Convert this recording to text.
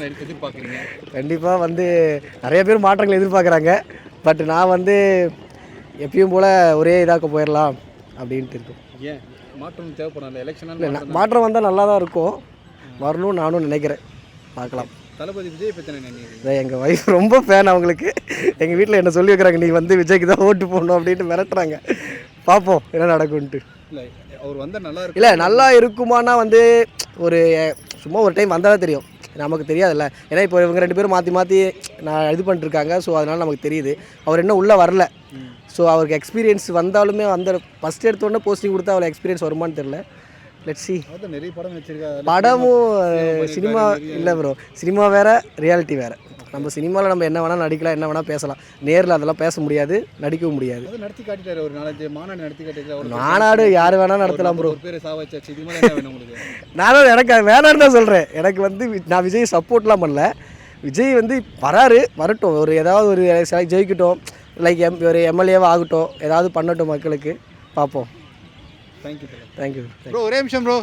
எதிர்பார்க்குறீங்க? கண்டிப்பாக நிறைய பேர் மாற்றங்கள் எதிர்பார்க்குறாங்க. பட் நான் எப்பயும் போல் ஒரே இதாக்க போயிடலாம் அப்படின்ட்டு இருக்கும். ஏன் மாற்றம் தேவைப்படும்? இல்லை இல்லை, மாற்றம் வந்தால் நல்லா தான் இருக்கும். வரணும்னு நானும் நினைக்கிறேன். பார்க்கலாம். தளபதி விஜய் பற்றி என்ன நினைக்கிறீங்க? எங்கள் ஒய்ஃப் ரொம்ப ஃபேன் அவங்களுக்கு. எங்கள் வீட்டில் என்ன சொல்லி வைக்கிறாங்க, நீ விஜய்க்கு தான் ஓட்டு போடணும் அப்படின்ட்டு மிரட்டுறாங்க. பார்ப்போம் என்ன நடக்கும்ன்ட்டு. இல்லை அவர் வந்தால் நல்லா இருக்கும். இல்லை, நல்லா இருக்குமானா ஒரு சும்மா ஒரு டைம் வந்தால் தான் தெரியும். நமக்கு தெரியாதுல்ல. ஏன்னா இப்போ இவங்க 2 பேரும் மாற்றி நான் இது பண்ணிட்டுருக்காங்க. ஸோ அதனால் நமக்கு தெரியுது அவர் இன்னும் உள்ளே வரல. ஸோ அவருக்கு எக்ஸ்பீரியன்ஸ் வந்தாலுமே ஃபஸ்ட் எடுத்தோடனே போஸ்டிங் கொடுத்தா அவ்வளோ எக்ஸ்பீரியன்ஸ் வருமானு தெரில. Let's see. நிறைய படம் வச்சிருக்காங்க. படமும் சினிமா இல்லை ப்ரோ. சினிமா வேறு, ரியாலிட்டி வேறு. நம்ம சினிமாவில் நம்ம என்ன வேணால் நடிக்கலாம், என்ன வேணால் பேசலாம். நேரில் அதெல்லாம் பேச முடியாது, நடிக்கவும் முடியாது. நடத்தி காட்டிட்டாரு. ஒரு 4-5 மாநாடு நடத்தி காட்டிட்டாரு. மாநாடு யார் வேணால் நடத்தலாம் ப்ரோ. ஒரு பேர் சாவச்சாச்சு. இது மாதிரி என்ன வேணும் உங்களுக்கு? நானும் எனக்கு வேணான்னு தான் சொல்கிறேன். எனக்கு நான் விஜய் சப்போர்ட்லாம் பண்ணல. விஜய் வரட்டும். ஏதாவது ஒரு ஜெயிக்கட்டும். லைக் ஒரு எம்எல்ஏவாக ஆகட்டும். ஏதாவது பண்ணட்டும் மக்களுக்கு. பார்ப்போம். Thank you thank you bro. ஒரே நிமிஷம் ப்ரோ.